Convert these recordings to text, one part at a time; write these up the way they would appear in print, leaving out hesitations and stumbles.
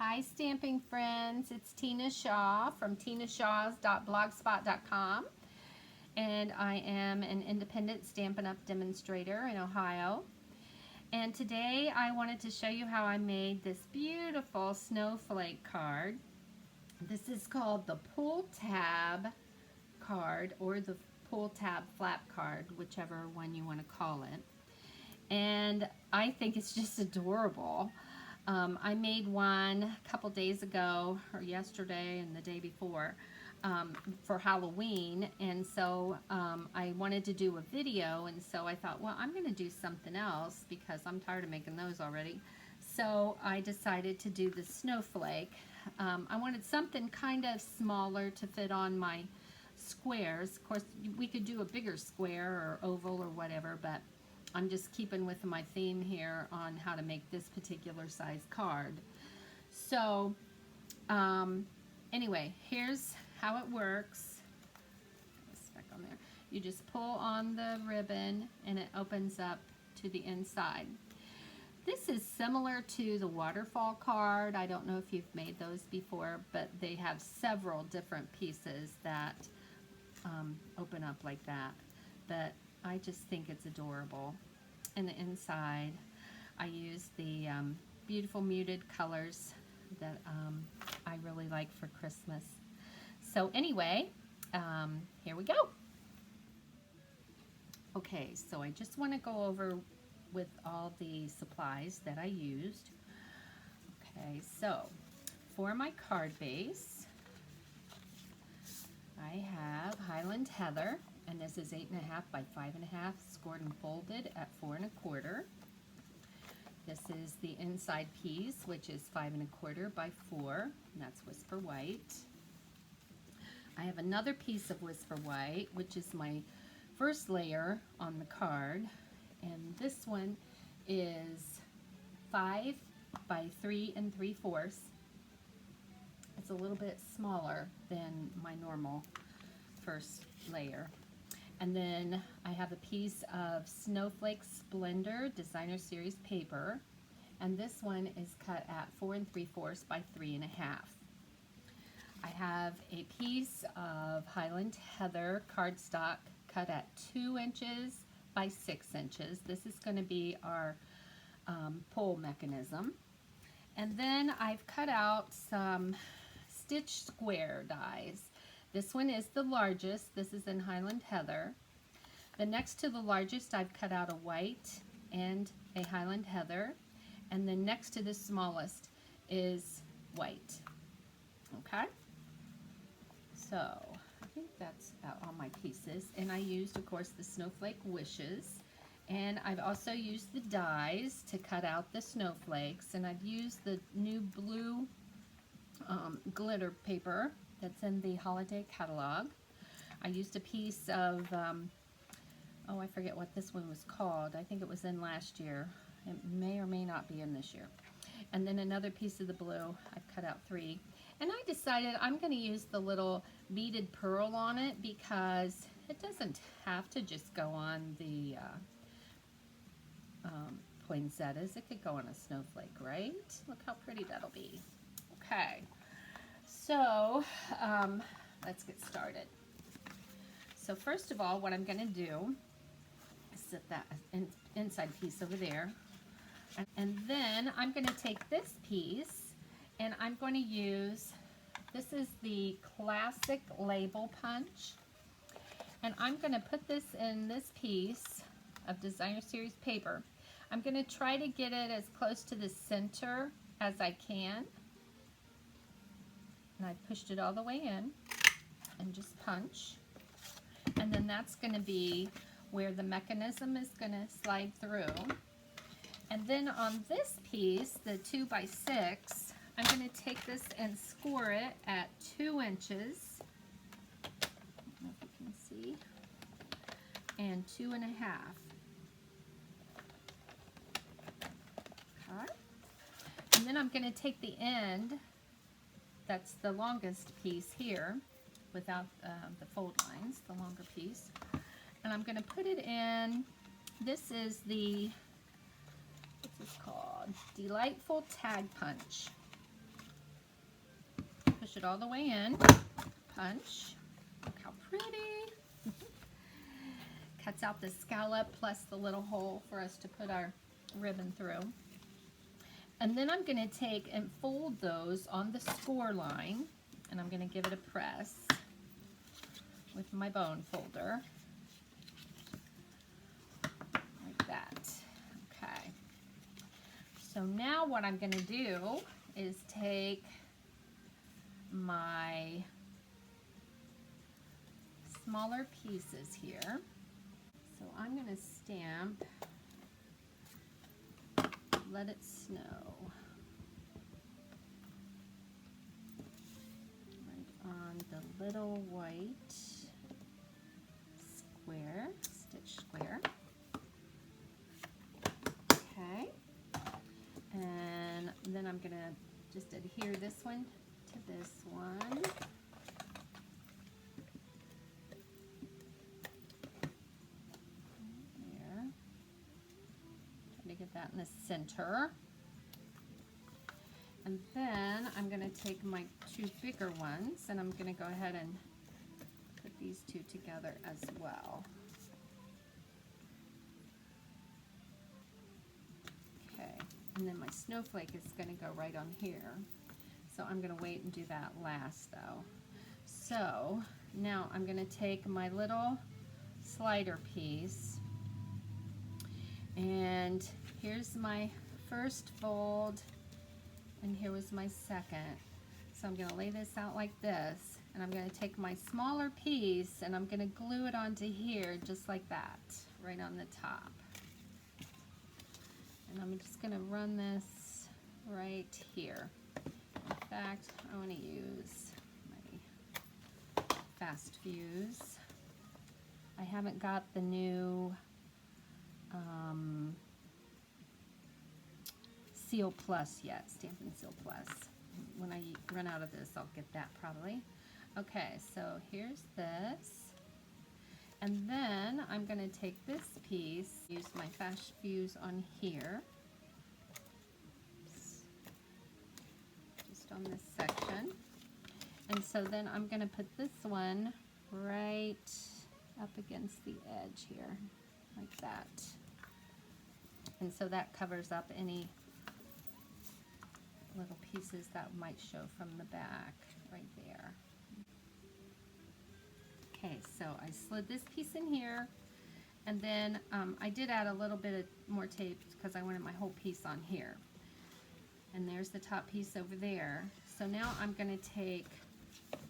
Hi Stamping friends, it's Tina Shaw from tinashaws.blogspot.com, and I am an independent Stampin' Up! Demonstrator in Ohio. And today I wanted to show you how I made this beautiful snowflake card. This is called the pull tab card, or the pull tab flap card, whichever one you want to call it. And I think it's just adorable. I made one a couple days ago, or yesterday and the day before, for Halloween, and so I wanted to do a video, and so I thought, well, I'm going to do something else because I'm tired of making those already. So I decided to do the snowflake. I wanted something kind of smaller to fit on my squares. Of course, we could do a bigger square or oval or whatever, but I'm just keeping with my theme here on how to make this particular size card. So anyway, here's how it works. Back on there. You just pull on the ribbon and it opens up to the inside. This is similar to the waterfall card. I don't know if you've made those before, but they have several different pieces that open up like that. But I just think it's adorable. And the inside, I use the beautiful muted colors that I really like for Christmas. So anyway, here we go. Okay, so I just want to go over with all the supplies that I used. Okay, so for my card base, I have Highland Heather, and this is 8.5 by 5.5, scored and folded at 4 1/4. This is the inside piece, which is 5 1/4 by 4, and that's Whisper White. I have another piece of Whisper White, which is my first layer on the card, and this one is 5 by 3 3/4. It's a little bit smaller than my normal first layer. And then I have a piece of Snowflake Splendor Designer Series paper, and this one is cut at 4 3/4 by 3 1/2. I have a piece of Highland Heather cardstock cut at 2 inches by 6 inches. This is going to be our pull mechanism. And then I've cut out some stitch square dies. This one is the largest. This is in Highland Heather. The next to the largest, I've cut out a white and a Highland Heather. And then next to the smallest is white. Okay? So I think that's about all my pieces. And I used, of course, the Snowflake Wishes. And I've also used the dies to cut out the snowflakes. And I've used the new blue glitter paper that's in the holiday catalog. I used a piece of, oh, I forget what this one was called. I think it was in last year. It may or may not be in this year. And then another piece of the blue. I've cut out 3. And I decided I'm going to use the little beaded pearl on it because it doesn't have to just go on the poinsettias. It could go on a snowflake, right? Look how pretty that'll be. Okay. So let's get started. So first of all, what I'm going to do is set that inside piece over there. And then I'm going to take this piece and I'm going to use, this is the classic label punch. And I'm going to put this in this piece of Designer Series paper. I'm going to try to get it as close to the center as I can. And I pushed it all the way in and just punch. And then that's going to be where the mechanism is going to slide through. And then on this piece, the 2 by 6, I'm going to take this and score it at 2 inches. I don't know if you can see. And 2 1/2. Okay. And then I'm going to take the end, that's the longest piece here, without the fold lines, the longer piece. And I'm going to put it in, this is the, what's this called? Delightful Tag Punch. push it all the way in. Punch. Look how pretty. Cuts out the scallop plus the little hole for us to put our ribbon through. And then I'm going to take and fold those on the score line, and I'm going to give it a press with my bone folder, like that. Okay. So now what I'm going to do is take my smaller pieces here. So I'm going to stamp Let It Snow right on the little white square, stitch square. Okay, and then I'm going to just adhere this one to this one. There. Try to get that in the center. And then I'm going to take my two bigger ones and I'm going to go ahead and put these two together as well. Okay, and then my snowflake is going to go right on here. So I'm going to wait and do that last though. So now I'm going to take my little slider piece, and here's my first fold, and here was my second. So I'm going to lay this out like this, and I'm going to take my smaller piece and I'm going to glue it onto here just like that, right on the top. And I'm just going to run this right here. In fact, I want to use my fast fuse. I haven't got the new Seal Plus yet, Stampin' Seal Plus. When I run out of this, I'll get that probably. Okay, so here's this. And then I'm going to take this piece, use my fast fuse on here. Just on this section. And so then I'm going to put this one right up against the edge here, like that. And so that covers up any little pieces that might show from the back right there. Okay, so I slid this piece in here, and then I did add a little bit of more tape because I wanted my whole piece on here. And there's the top piece over there. So now I'm going to take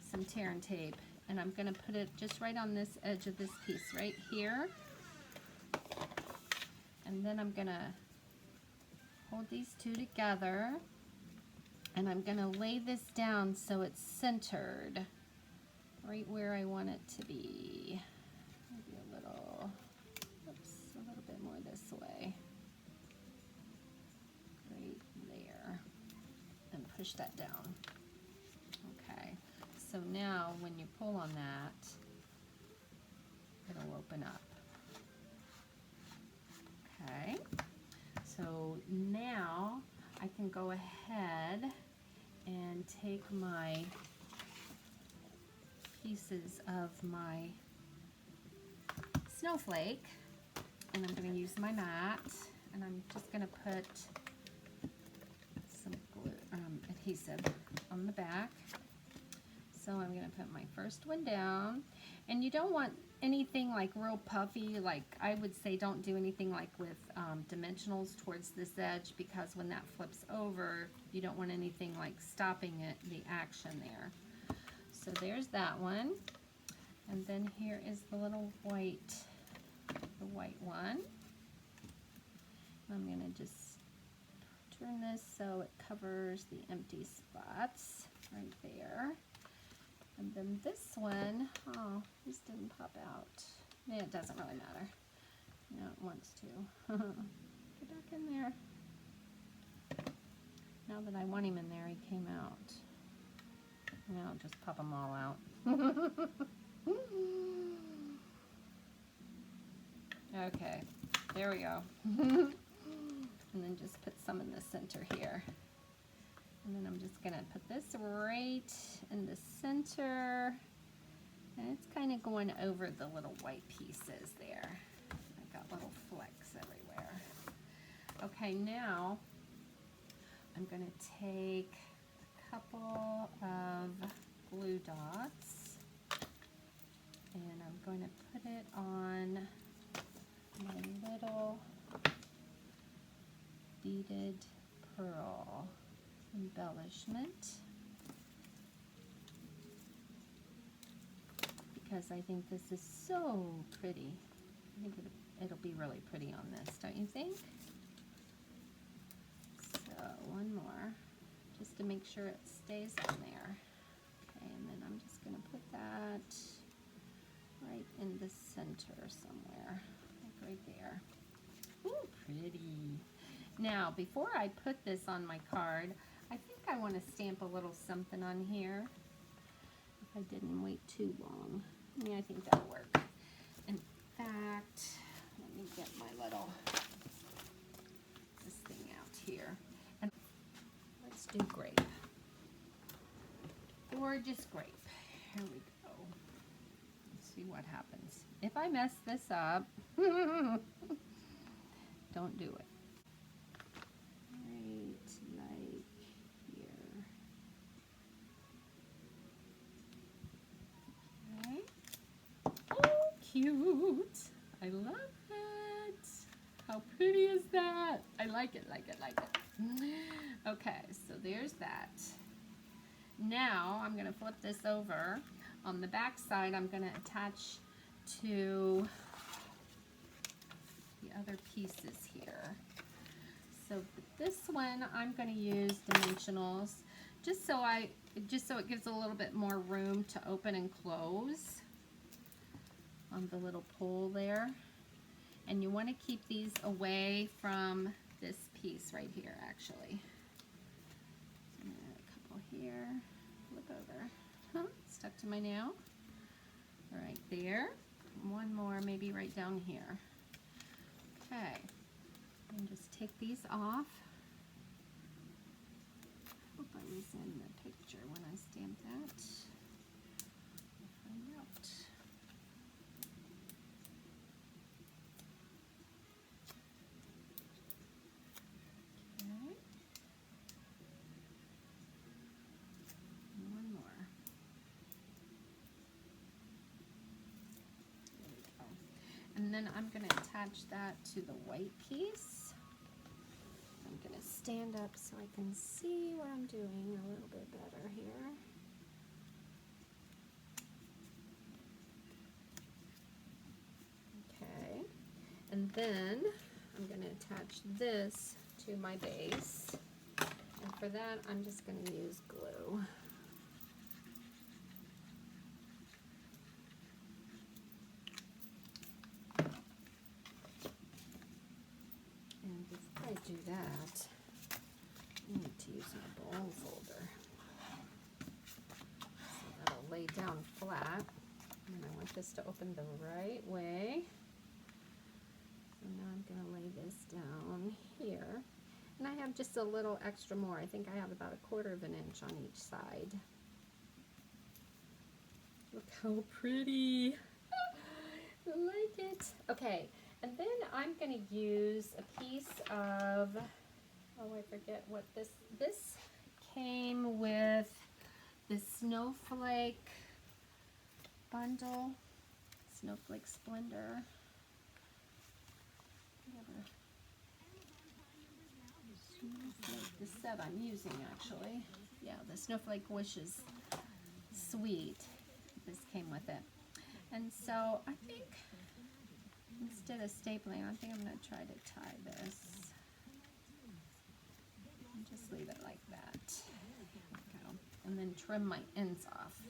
some tear and tape, and I'm going to put it just right on this edge of this piece right here. And then I'm going to hold these two together, and I'm going to lay this down so it's centered right where I want it to be. Maybe a little, oops, a little bit more this way. Right there. And push that down. Okay. So now when you pull on that, it'll open up. Okay. So now I can go ahead and take my pieces of my snowflake, and I'm going to use my mat, and I'm just going to put some glue, adhesive on the back. So I'm going to put my first one down, and you don't want anything like real puffy. Like I would say, don't do anything like with dimensionals towards this edge, because when that flips over, you don't want anything like stopping it, the action there. So there's that one, and then here is the little white, one. I'm going to just turn this so it covers the empty spots right there. And then this one, oh, this didn't pop out. Yeah, it doesn't really matter. No, it wants to. Get back in there. Now that I want him in there, he came out. Now I'll just pop them all out. Okay, there we go. And then just put some in the center here. And then I'm just just gonna put this right in the center, and it's kind of going over the little white pieces there. I got little flecks everywhere. Okay, now I'm gonna take a couple of glue dots and I'm going to put it on my little beaded pearl embellishment because I think this is so pretty. I think it'll be really pretty on this, don't you think? So one more, just to make sure it stays on there. Okay, and then I'm just going to put that right in the center somewhere, like right there. Ooh, pretty. Now, before I put this on my card, I think I want to stamp a little something on here. If I didn't wait too long. Yeah, I think that'll work. In fact, let me get my little, this thing out here. And let's do grape. Gorgeous grape. Here we go. Let's see what happens. If I mess this up, don't do it. Right, like here. Okay. Oh, cute. I love it. How pretty is that? I like it, like it, like it. Okay, so there's that. Now I'm going to flip this over. On the back side, I'm going to attach to the other pieces here. So this one, I'm going to use dimensionals just so it gives a little bit more room to open and close on the little pole there. And you want to keep these away from this piece right here, actually. A couple here, flip over. Huh, stuck to my nail. Right there. One more, maybe right down here. Okay. And just take these off. Hope I was in the picture when I stamped that. We'll find out. Okay. And one more. There we go. And then I'm going to attach that to the white piece. I'm going to stand up so I can see what I'm doing a little bit better here. Okay, and then I'm going to attach this to my base. And for that, I'm just going to use glue. And before I do that, I need to use my bone folder. So that'll lay down flat. And I want this to open the right way. So now I'm going to lay this down here. And I have just a little extra more. I think I have about 1/4 of an inch on each side. Look how pretty. I like it. Okay, and then I'm going to use a piece of, oh, I forget what this came with the Snowflake bundle, Snowflake Splendor. Whatever. Snowflake, the set I'm using actually. Yeah, the Snowflake Wishes Suite. This came with it. And so I think instead of stapling, I think I'm going to try to tie this. And just leave it like that. There we go. And then trim my ends off.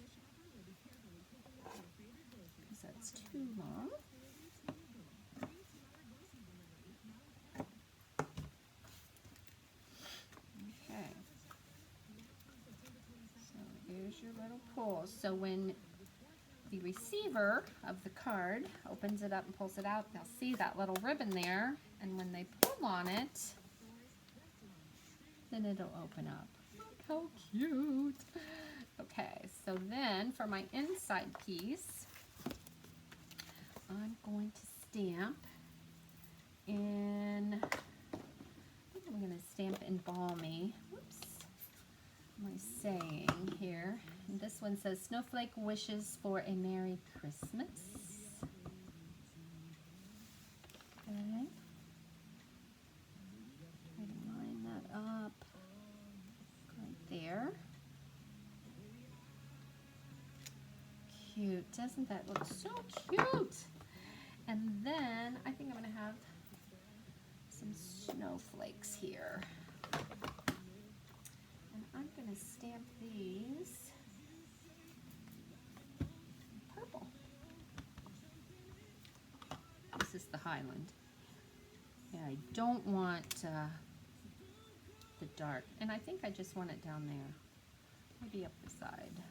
Because that's too long. Okay. So here's your little pull. So when the receiver of the card opens it up and pulls it out, they'll see that little ribbon there, and when they pull on it, then it'll open up. Look how cute. Okay, so then for my inside piece, I'm going to stamp in, I think I'm going to stamp in Balmy. Whoops, what am I saying here? And this one says, Snowflake wishes for a Merry Christmas. Okay. Try to line that up right there. Cute. Doesn't that look so cute? And then I think I'm going to have some snowflakes here. And I'm going to stamp these purple. This is the Highland. Yeah, I don't want the dark. And I think I just want it down there. Maybe up the side.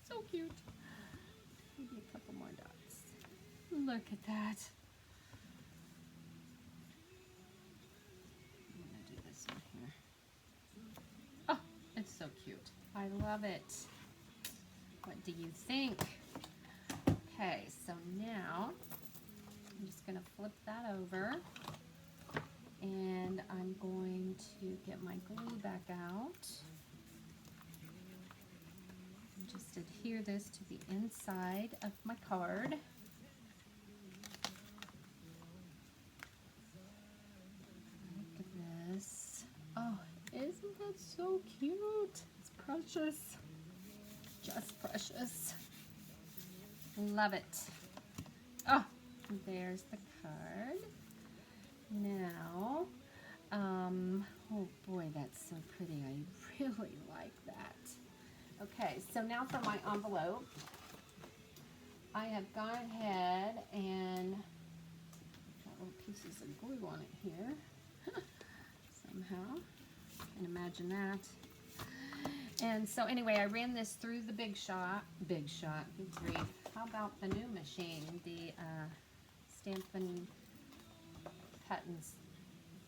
So cute. Maybe a couple more dots. Look at that. I'm gonna do this one here. Oh, it's so cute. I love it. What do you think? Okay, so now I'm just gonna flip that over and I'm going to get my glue back out. Just adhere this to the inside of my card. Look at this. Oh, isn't that so cute? It's precious. Just precious. Love it. Oh, there's the card. Now, oh boy, that's so pretty. I really like that. Okay, so now for my envelope, I have gone ahead and got little pieces of glue on it here. Somehow, can imagine that. And so anyway, I ran this through the Big Shot, good grief. How about the new machine, the Stampin' Cut and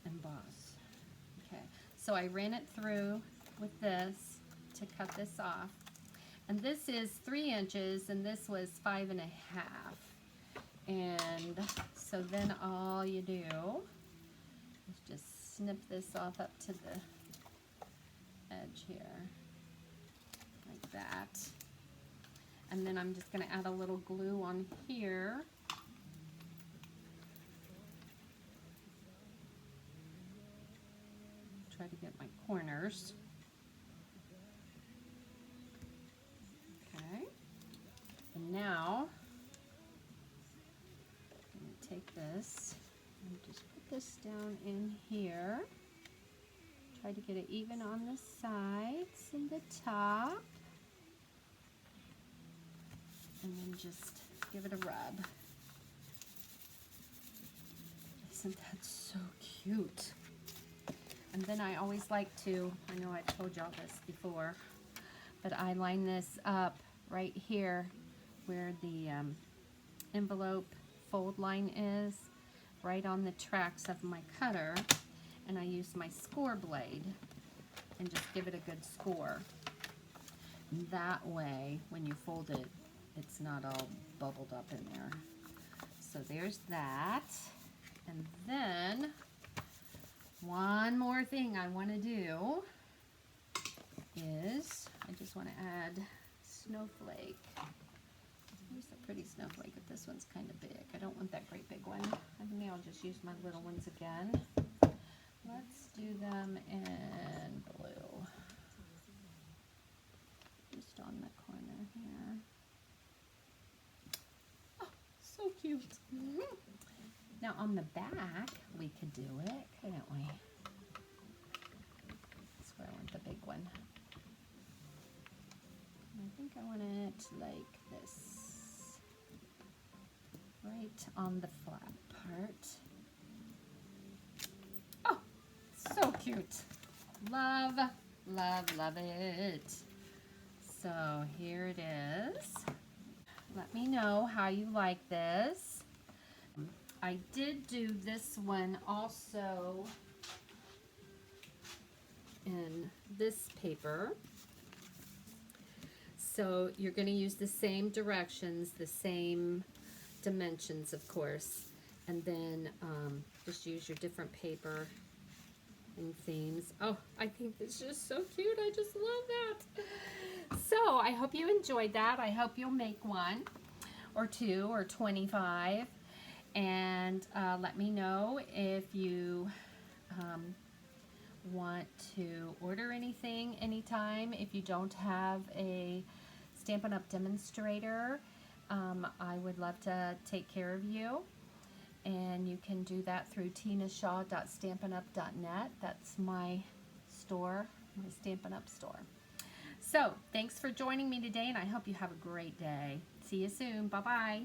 Emboss. Okay, so I ran it through with this to cut this off. And this is 3 inches and this was 5.5. And so then all you do is just snip this off up to the edge here, like that. And then I'm just going to add a little glue on here. Try to get my corners. Okay. And now I'm going to take this and just put this down in here. Try to get it even on the sides and the top. And then just give it a rub. Isn't that so cute? And then I always like to, I know I've told y'all this before, but I line this up right here where the envelope fold line is, right on the tracks of my cutter, and I use my score blade and just give it a good score. That way, when you fold it, it's not all bubbled up in there. So there's that. And then one more thing I want to do is I just want to add snowflake. Here's a pretty snowflake, but this one's kind of big. I don't want that great big one. I think I'll just use my little ones again. Let's do them in blue. Just on the corner here. Oh, so cute. Now on the back, we could do it, couldn't we? That's where I want the big one. I think I want it like this. Right on the flat part. Oh, so cute. Love, love, love it. So here it is. Let me know how you like this. I did do this one also in this paper. So you're going to use the same directions, the same dimensions, of course, and then just use your different paper and themes. Oh, I think this is just so cute. I just love that. So I hope you enjoyed that. I hope you'll make one or two or 25, and let me know if you want to order anything anytime. If you don't have a Stampin' Up! Demonstrator, I would love to take care of you, and you can do that through tinashaw.stampinup.net. That's my store, my Stampin' Up! Store. So thanks for joining me today, and I hope you have a great day. See you soon. Bye-bye.